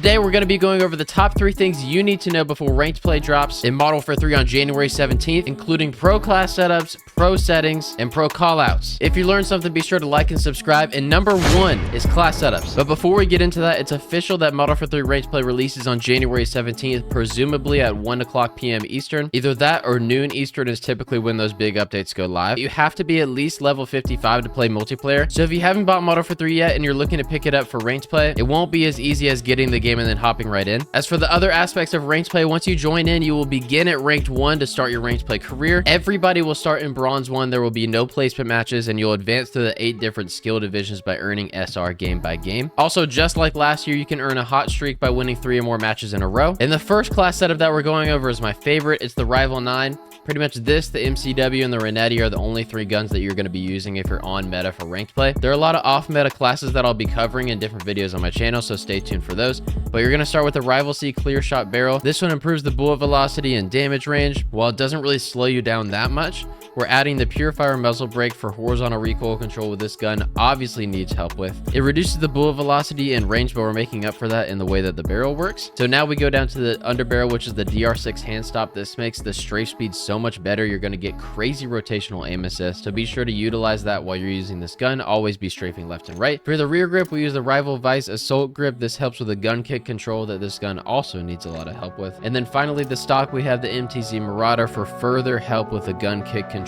Today, we're going to be going over the top 3 things you need to know before Ranked Play drops in Model for 3 on January 17th, including pro class setups, pro settings, and pro callouts. If you learned something, be sure to like and subscribe. And number 1 is class setups. But before we get into that, it's official that Model for 3 Ranked Play releases on January 17th, presumably at 1 o'clock p.m. Eastern. Either that or noon Eastern is typically when those big updates go live. You have to be at least level 55 to play multiplayer. So if you haven't bought Model for 3 yet and you're looking to pick it up for Ranked Play, it won't be as easy as getting the game and then hopping right in. As for the other aspects of Ranked Play, once you join in, you will begin at Ranked 1 to start your Ranked Play career. Everybody will start in Bronze 1. There will be no placement matches, and you'll advance through the 8 different skill divisions by earning SR game by game. Also, just like last year, you can earn a hot streak by winning 3 or more matches in a row. And the first class setup that we're going over is my favorite. It's the Rival 9. Pretty much this, the MCW, and the Renetti are the only 3 guns that you're going to be using if you're on meta for Ranked Play. There are a lot of off-meta classes that I'll be covering in different videos on my channel, so stay tuned for those. But you're going to start with the Rival C Clear Shot Barrel. This one improves the bullet velocity and damage range. While it doesn't really slow you down that much, we're adding the Purifier muzzle brake for horizontal recoil control with this gun obviously needs help with. It reduces the bullet velocity and range, but we're making up for that in the way that the barrel works. So now we go down to the underbarrel, which is the DR6 hand stop. This makes the strafe speed so much better. You're going to get crazy rotational aim assist. So be sure to utilize that while you're using this gun. Always be strafing left and right. For the rear grip, we use the Rival Vice Assault Grip. This helps with the gun kick control that this gun also needs a lot of help with. And then finally, the stock, we have the MTZ Marauder for further help with the gun kick control.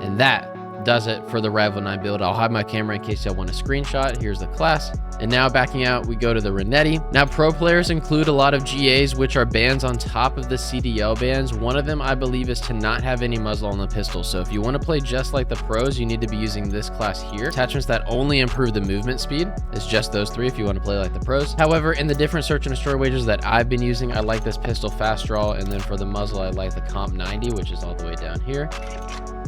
And that does it for the Rival 9 build. I'll hide my camera in case y'all want a screenshot. Here's the class. And now backing out, we go to the Renetti. Now, pro players include a lot of GAs, which are bands on top of the CDL bands. One of them, I believe, is to not have any muzzle on the pistol. So if you want to play just like the pros, you need to be using this class here. Attachments that only improve the movement speed is just those 3 if you want to play like the pros. However, in the different search and destroy wages that I've been using, I like this pistol fast draw. And then for the muzzle, I like the Comp 90, which is all the way down here.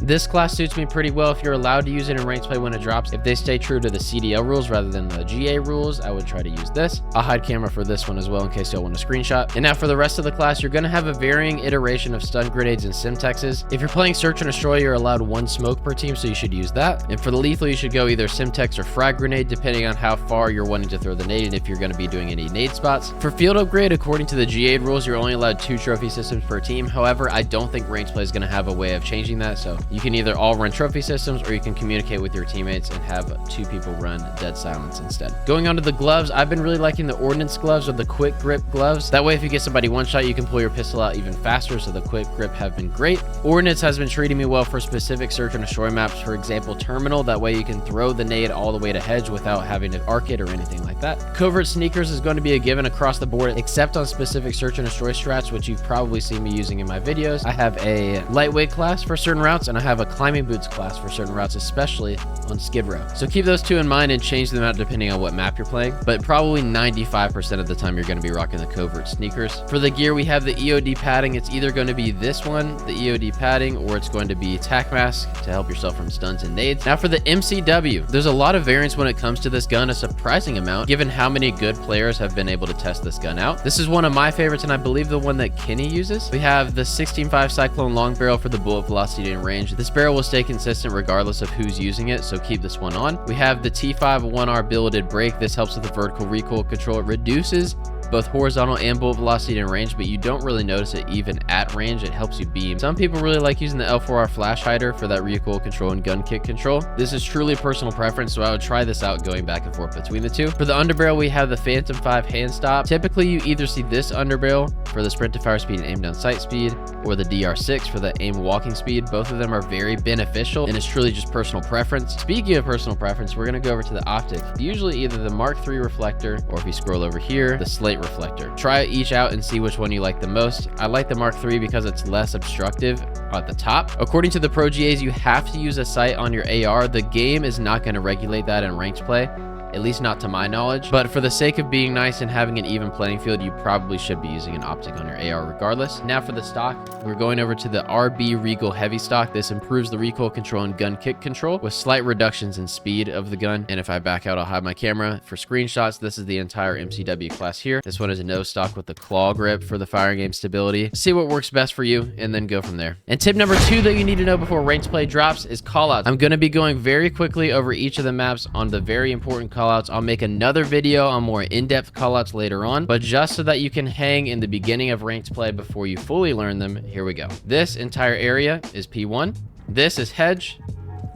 This class suits me pretty well if you're allowed to use it in Ranked Play when it drops. If they stay true to the CDL rules rather than the GA rules, I would try to use this. I'll hide camera for this one as well in case y'all want a screenshot. And now for the rest of the class, you're going to have a varying iteration of stun grenades and Simtexes. If you're playing Search and Destroy, you're allowed 1 smoke per team, so you should use that. And for the lethal, you should go either Simtex or Frag Grenade, depending on how far you're wanting to throw the nade and if you're going to be doing any nade spots. For field upgrade, according to the GA rules, you're only allowed 2 trophy systems per team. However, I don't think Ranked Play is going to have a way of changing that, so you can either all run trophy systems or you can communicate with your teammates and have 2 people run Dead Silence instead. Going on to the gloves, I've been really liking the Ordnance gloves or the quick grip gloves. That way, if you get somebody one shot, you can pull your pistol out even faster, so the quick grip have been great. Ordnance has been treating me well for specific search and destroy maps, for example, Terminal. That way you can throw the nade all the way to hedge without having to arc it or anything like that. Covert sneakers is going to be a given across the board, except on specific search and destroy strats, which you've probably seen me using in my videos. I have a lightweight class for certain routes, and I have a climbing boots class for certain routes, especially on Skid Row. So keep those 2 in mind and change them out depending on what map you're playing, but probably 95% of the time you're going to be rocking the covert sneakers. For the gear, we have the EOD padding. It's either going to be this one, the EOD padding, or it's going to be tac mask to help yourself from stuns and nades. Now for the MCW, there's a lot of variance when it comes to this gun, a surprising amount given how many good players have been able to test this gun out. This is one of my favorites, and I believe the one that Kenny uses. We have the 16.5 Cyclone long barrel for the bullet velocity and range. This barrel will stay consistent regardless of who's using it, so keep this one on. We have the T5 1R billeted brake. This helps with the vertical recoil control. It reduces both horizontal and bullet velocity and range, but you don't really notice it even at range. It helps you beam. Some people really like using the L4R flash hider for that recoil control and gun kick control. This is truly personal preference, so I would try this out going back and forth between the 2. For the underbarrel, we have the Phantom 5 hand stop. Typically, you either see this underbarrel for the sprint to fire speed and aim down sight speed, or the DR6 for the aim walking speed. Both of them are very beneficial, and it's truly just personal preference. Speaking of personal preference, we're going to go over to the optic. Usually either the Mark III reflector, or if you scroll over here, the Slate reflector. Try each out and see which one you like the most. I like the Mark III because it's less obstructive at the top. According to the Pro GAs, you have to use a sight on your AR. The game is not going to regulate that in Ranked Play. at least not to my knowledge. But for the sake of being nice and having an even playing field, you probably should be using an optic on your AR regardless. Now for the stock, we're going over to the RB Regal Heavy Stock. This improves the recoil control and gun kick control with slight reductions in speed of the gun. And if I back out, I'll hide my camera. For screenshots, this is the entire MCW class here. This one is a no stock with the claw grip for the firing game stability. See what works best for you and then go from there. And tip number 2 that you need to know before ranked play drops is callouts. I'm going to be going very quickly over each of the maps on the very important callouts callouts. I'll make another video on more in-depth callouts later on, but just so that you can hang in the beginning of ranked play before you fully learn them, here we go. This entire area is P1. This is hedge.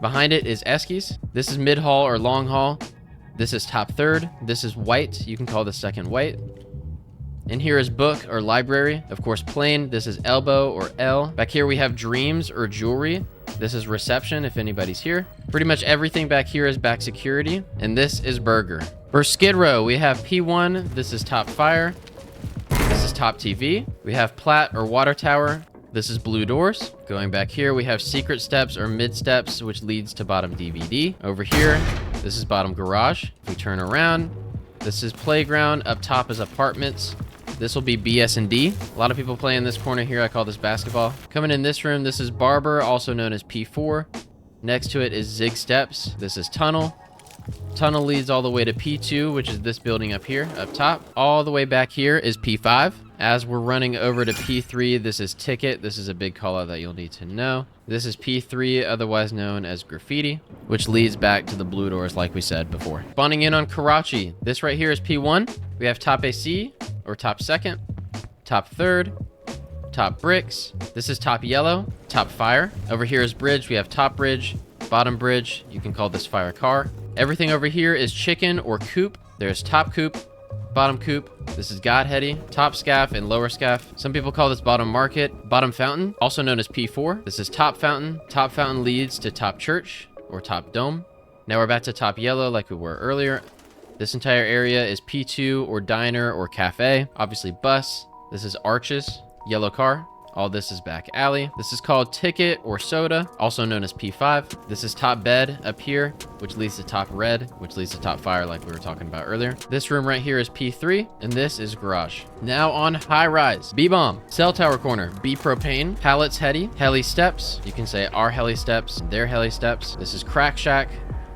Behind it is eskies. This is mid haul or long haul. This is top third. This is white. You can call this second white. And here is book or library. Of course, plain. This is elbow or L. Back here we have dreams or jewelry. This is reception if anybody's here. Pretty much everything back here is back security. And this is burger. For skid row, we have P1. This is top fire. This is top TV. We have plat or water tower. This is blue doors. Going back here, we have secret steps or mid steps, which leads to bottom DVD. Over here, this is bottom garage. If we turn around, this is playground. Up top is apartments. This will be BS and D. A lot of people play in this corner here. I call this basketball. Coming in this room, this is barber, also known as P4. Next to it is zig steps. This is tunnel. Tunnel leads all the way to P2, which is this building up here, up top. All the way back here is P5. As we're running over to P3, this is ticket. This is a big call out that you'll need to know. This is P3, otherwise known as graffiti, which leads back to the blue doors like we said before. Spawning in on Karachi. This right here is P1. We have top AC or top second, top third, top bricks. This is top yellow, top fire. Over here is bridge. We have top bridge, bottom bridge. You can call this fire car. Everything over here is chicken or coop. There's top coop, bottom coop. This is Godheady, top scaff and lower scaff. Some people call this bottom market. Bottom fountain, also known as P4. This is top fountain. Top fountain leads to top church or top dome. Now we're back to top yellow like we were earlier. This entire area is P2 or diner or cafe. Obviously bus. This is arches, yellow car. All this is back alley. This is called ticket or soda, also known as P5. This is top bed up here, which leads to top red, which leads to top fire like we were talking about earlier. This room right here is P3, and this is garage. Now on high rise, B-bomb, cell tower corner, B propane, pallets heady, heli steps. You can say our heli steps, their heli steps. This is crack shack.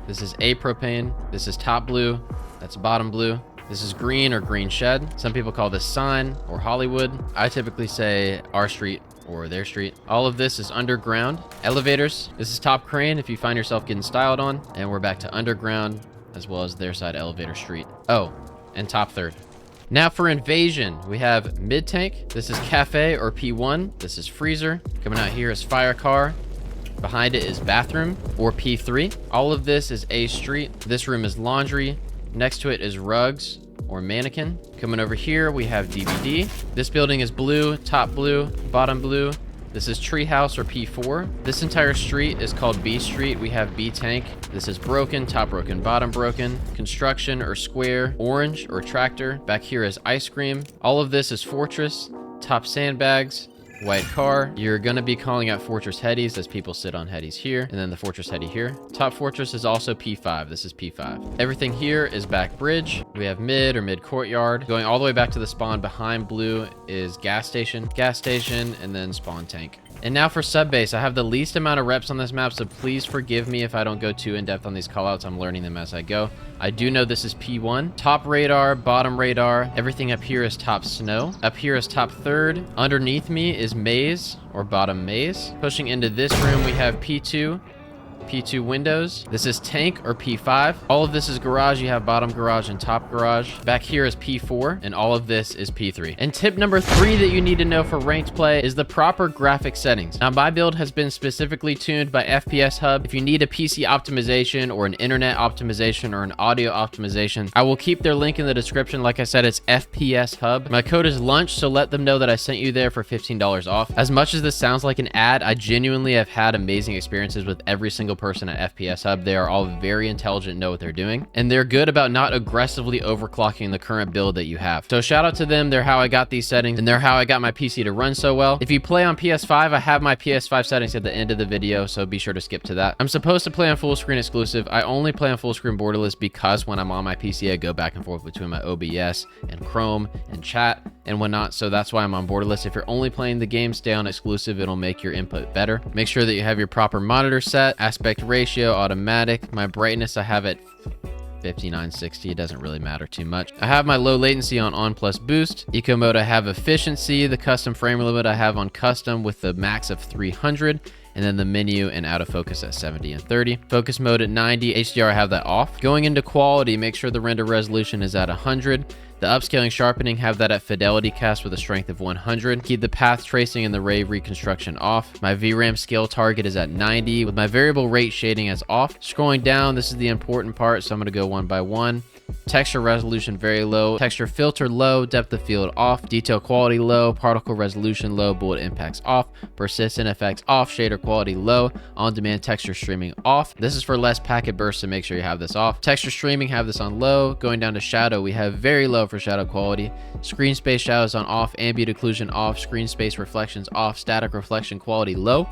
This is A propane. This is top blue. That's bottom blue. This is green or green shed. Some people call this sign or Hollywood. I typically say our street or their street. All of this is underground. Elevators. This is top crane if you find yourself getting styled on. And we're back to underground as well as their side elevator street. Oh, and top third. Now for invasion, we have mid tank. This is cafe or P1. This is freezer. Coming out here is fire car. Behind it is bathroom or P3. All of this is A street. This room is laundry. Next to it is rugs or mannequin. Coming over here, we have DVD. This building is blue, top blue, bottom blue. This is treehouse or P4. This entire street is called B Street. We have B tank. This is broken, top broken, bottom broken. Construction or square, orange or tractor. Back here is ice cream. All of this is fortress, top sandbags, white car. You're gonna be calling out fortress headies as people sit on headies here, and then the fortress heady here. Top fortress is also P5. This is P5. Everything here is back bridge. We have mid or mid courtyard. Going all the way back to the spawn behind blue is gas station, and then spawn tank. And now for sub base, I have the least amount of reps on this map, so please forgive me if I don't go too in depth on these callouts. I'm learning them as I go. I do know this is P1. Top radar, bottom radar. Everything up here is top snow. Up here is top third. Underneath me is maze or bottom maze. Pushing into this room, we have P2. P2 windows. This is tank or P5. All of this is garage. You have bottom garage and top garage. Back here is P4, and all of this is P3. And tip number 3 that you need to know for ranked play is the proper graphic settings. Now, my build has been specifically tuned by FPS Hub. If you need a PC optimization or an internet optimization or an audio optimization, I will keep their link in the description. Like I said, it's FPS Hub. My code is lunch, so let them know that I sent you there for $15 off. As much as this sounds like an ad, I genuinely have had amazing experiences with every single person at FPS Hub. They are all very intelligent, know what they're doing, and they're good about not aggressively overclocking the current build that you have. So shout out to them. They're how I got these settings, and they're how I got my PC to run so well. If you play on PS5, I have my PS5 settings at the end of the video, so be sure to skip to that. I'm supposed to play on full screen exclusive. I only play on full screen borderless because when I'm on my PC, I go back and forth between my OBS and Chrome and chat and whatnot, so that's why I'm on borderless. If you're only playing the game, stay on exclusive. It'll make your input better. Make sure that you have your proper monitor set, aspect ratio, automatic. My brightness I have at 5960. It doesn't really matter too much. I have my low latency on plus boost. Eco mode I have efficiency. The custom frame limit I have on custom with the max of 300. and then the menu and autofocus at 70 and 30. Focus mode at 90, HDR I have that off. Going into quality, make sure the render resolution is at 100. The upscaling sharpening, have that at fidelity cast with a strength of 100. Keep the path tracing and the ray reconstruction off. My VRAM scale target is at 90 with my variable rate shading as off. Scrolling down, this is the important part, so I'm going to go one by one. Texture resolution very low, texture filter low, depth of field off, detail quality low, particle resolution low, bullet impacts off, persistent effects off, shader quality low, on-demand texture streaming off. This is for less packet bursts, so make sure you have this off. Texture streaming, have this on low. Going down to shadow, we have very low for shadow quality. Screen space shadows on off, ambient occlusion off, screen space reflections off, static reflection quality low.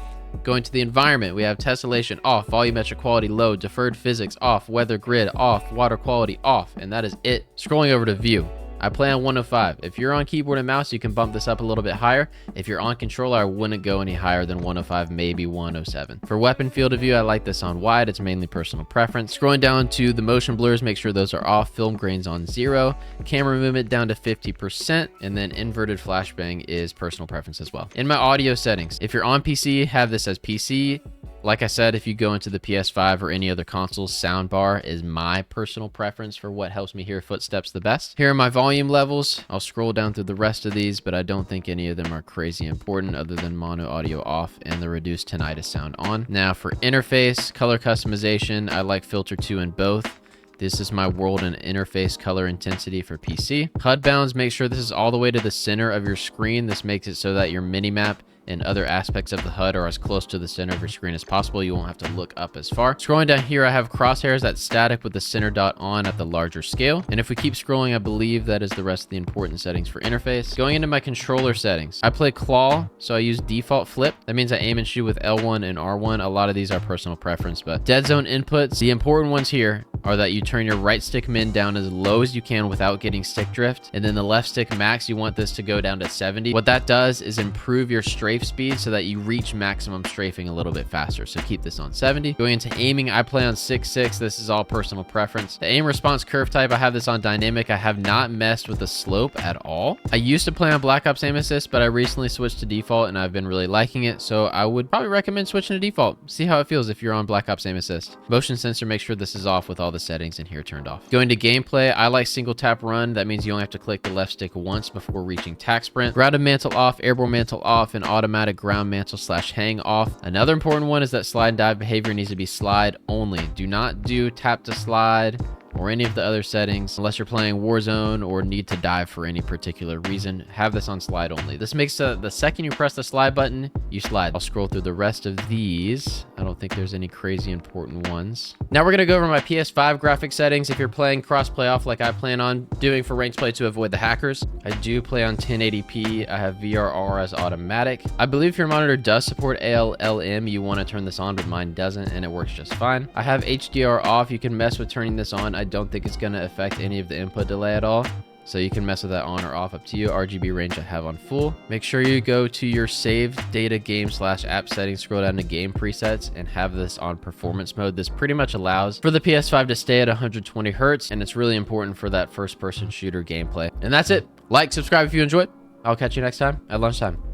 Going to the environment, we have tessellation off, volumetric quality low, deferred physics off, weather grid off, water quality off, and that is it. Scrolling over to view, I play on 105. If you're on keyboard and mouse, you can bump this up a little bit higher. If you're on controller, I wouldn't go any higher than 105, maybe 107. For weapon field of view, I like this on wide. It's mainly personal preference. Scrolling down to the motion blurs, make sure those are off. Film grains on 0. Camera movement down to 50%. And then inverted flashbang is personal preference as well. In my audio settings, if you're on PC, have this as PC. Like I said, if you go into the PS5 or any other console, soundbar is my personal preference for what helps me hear footsteps the best. Here are my volume levels. I'll scroll down through the rest of these, but I don't think any of them are crazy important other than mono audio off and the reduced tinnitus sound on. Now for interface, color customization, I like filter 2 in both. This is my world and interface color intensity for PC. HUD bounds, make sure this is all the way to the center of your screen. This makes it so that your minimap and other aspects of the HUD are as close to the center of your screen as possible. You won't have to look up as far. Scrolling down here, I have crosshairs that's static with the center dot on at the larger scale. And if we keep scrolling, I believe that is the rest of the important settings for interface. Going into my controller settings, I play claw, so I use default flip. That means I aim and shoot with L1 and R1. A lot of these are personal preference, but dead zone inputs, the important ones here are that you turn your right stick min down as low as you can without getting stick drift. And then the left stick max, you want this to go down to 70. What that does is improve your strafe speed so that you reach maximum strafing a little bit faster. So keep this on 70. Going into aiming, I play on 6.6. This is all personal preference. The aim response curve type, I have this on dynamic. I have not messed with the slope at all. I used to play on Black Ops Aim Assist, but I recently switched to default and I've been really liking it. So I would probably recommend switching to default. See how it feels if you're on Black Ops Aim Assist. Motion sensor, make sure this is off with all the settings in here turned off. Going to gameplay, I like single tap run. That means you only have to click the left stick once before reaching tac sprint. Grounded mantle off, airborne mantle off, and automatic ground mantle / hang off. Another important one is that slide and dive behavior needs to be slide only. Do not do tap to slide or any of the other settings unless you're playing Warzone or need to dive for any particular reason. Have this on slide only. This makes the second you press the slide button, you slide. I'll scroll through the rest of these. I don't think there's any crazy important ones. Now we're gonna go over my PS5 graphic settings. If you're playing cross-play off like I plan on doing for ranked play to avoid the hackers, I do play on 1080p. I have VRR as automatic. I believe if your monitor does support ALLM, you want to turn this on, but mine doesn't, and it works just fine. I have HDR off. You can mess with turning this on. I don't think it's going to affect any of the input delay at all. So you can mess with that on or off, up to you. RGB range I have on full. Make sure you go to your saved data game / app settings, scroll down to game presets and have this on performance mode. This pretty much allows for the PS5 to stay at 120 Hertz. And it's really important for that first person shooter gameplay. And that's it. Like, subscribe if you enjoyed. I'll catch you next time at lunchtime.